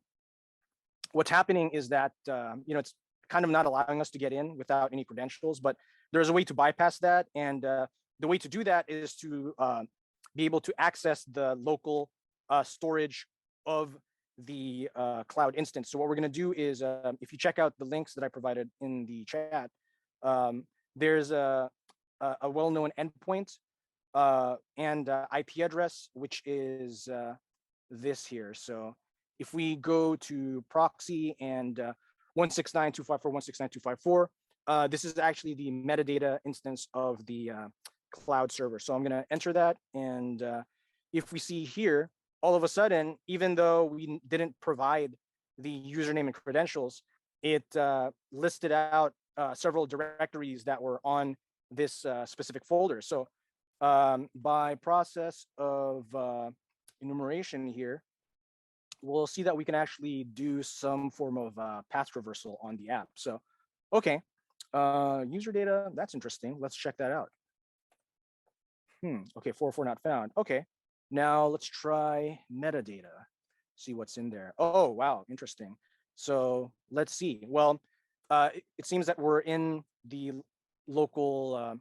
what's happening is that, it's kind of not allowing us to get in without any credentials, but there's a way to bypass that. And the way to do that is to be able to access the local storage of the cloud instance. So what we're going to do is, if you check out the links that I provided in the chat, there's a well-known endpoint and IP address, which is this here. So if we go to proxy and 169.254.169.254, this is actually the metadata instance of the cloud server. So I'm going to enter that, and if we see here, all of a sudden, even though we didn't provide the username and credentials, it listed out several directories that were on this specific folder. So by process of enumeration here, we'll see that we can actually do some form of path traversal on the app. So, okay, user data, that's interesting. Let's check that out. Okay, 404 not found. Okay, now let's try metadata, see what's in there. Oh, wow, interesting. So let's see. Well, it seems that we're in the local,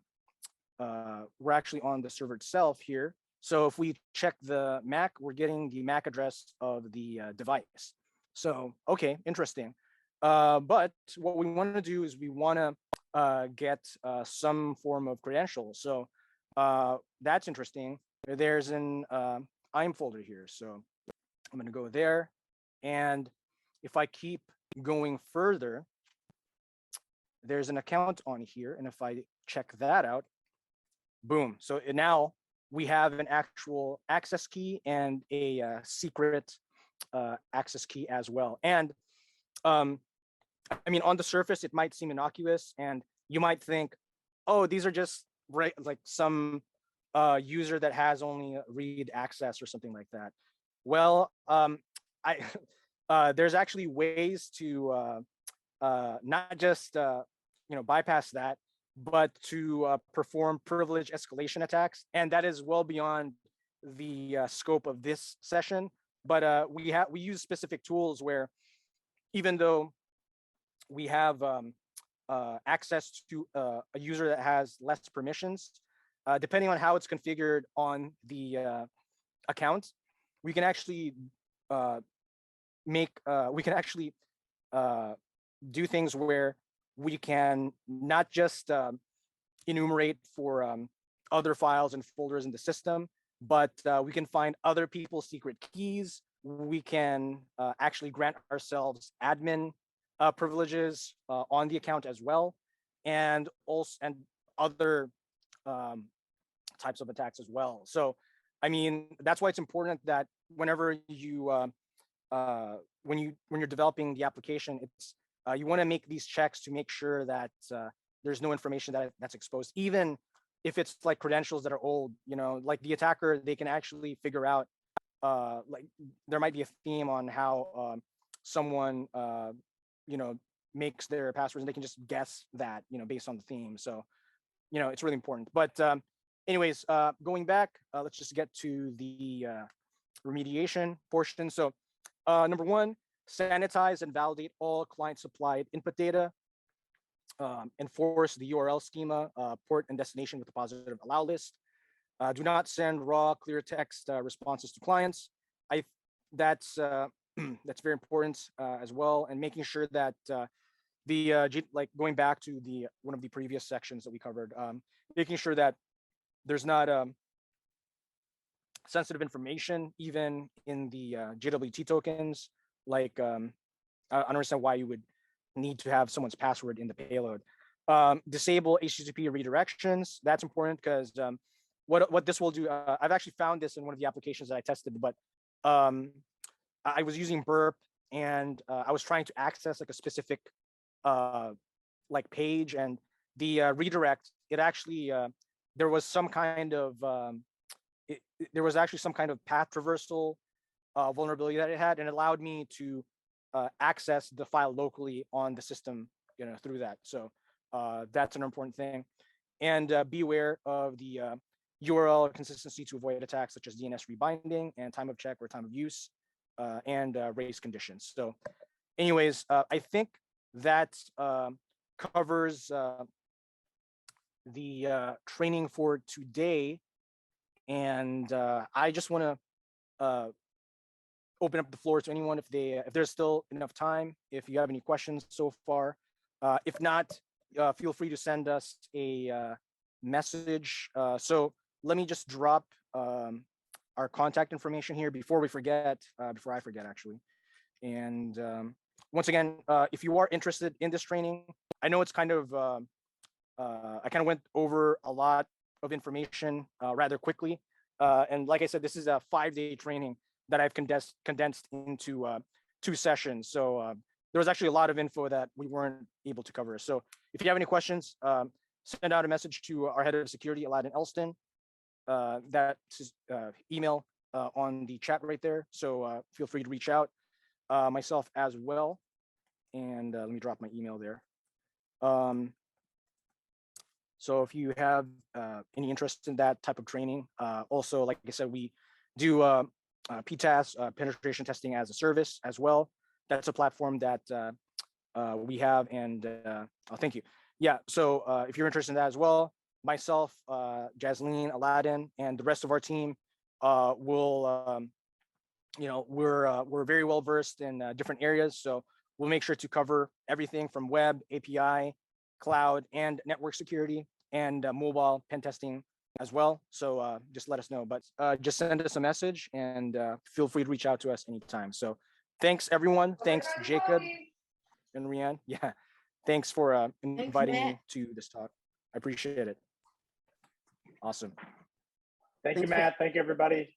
we're actually on the server itself here. So if we check the MAC, we're getting the MAC address of the device. So, okay, interesting. But what we want to do is we want to get some form of credential. So that's interesting. There's an IAM folder here. So I'm going to go there. And if I keep going further, there's an account on here. And if I check that out, boom. So now we have an actual access key and a secret access key as well. And I mean, on the surface, it might seem innocuous, and you might think, oh, these are just like some user that has only read access or something like that. Well, there's actually ways to not just bypass that, but to perform privilege escalation attacks, and that is well beyond the scope of this session. But we use specific tools where, even though we have access to a user that has less permissions, depending on how it's configured on the account, we can actually do things where we can not just enumerate for other files and folders in the system, but we can find other people's secret keys. We can actually grant ourselves admin privileges on the account as well, and other types of attacks as well. So, I mean, that's why it's important that whenever you when you're developing the application, it's you want to make these checks to make sure that there's no information that's exposed, even if it's like credentials that are old. Like the attacker, they can actually figure out like there might be a theme on how someone makes their passwords, and they can just guess that based on the theme. So it's really important. But anyways, going back, let's just get to the remediation portion. So number one, sanitize and validate all client supplied input data. Enforce the URL schema, port and destination with a positive allow list. Do not send raw clear text responses to clients. That's that's very important as well, and making sure that like going back to one of the previous sections that we covered, making sure that there's not sensitive information even in the JWT tokens. Like I don't understand why you would need to have someone's password in the payload. Disable HTTP redirections. That's important because what this will do, I've actually found this in one of the applications that I tested, but I was using Burp, and I was trying to access like a specific like page, and the redirect, it actually there was some kind of there was actually some kind of path traversal vulnerability that it had, and it allowed me to access the file locally on the system through that. So that's an important thing. And beware of the URL consistency to avoid attacks such as DNS rebinding and time of check or time of use and race conditions. So anyways, I think that covers the training for today. And I just want to open up the floor to anyone if there's still enough time, if you have any questions so far. If not, feel free to send us a message. So let me just drop our contact information here before I forget actually. And once again, if you are interested in this training, I know it's kind of, I kind of went over a lot of information rather quickly. And like I said, this is a 5-day training that I've condensed into 2 sessions. So there was actually a lot of info that we weren't able to cover. So if you have any questions, send out a message to our head of security, Aladdin Elston. That's email on the chat right there. So feel free to reach out, myself as well. And let me drop my email there. So if you have any interest in that type of training, also, like I said, we do PTAS, penetration testing as a service as well. That's a platform that we have, and thank you. Yeah, so if you're interested in that as well, myself, Jasleen, Aladdin, and the rest of our team will, we're very well versed in different areas. So we'll make sure to cover everything from web, API, cloud, and network security, and mobile pen testing as well. So just let us know, but just send us a message, and feel free to reach out to us anytime. So thanks everyone. Thanks Jacob and Rianne. Yeah, thanks for inviting me to this talk. I appreciate it. Awesome. Thank you, Matt. Thank you, everybody.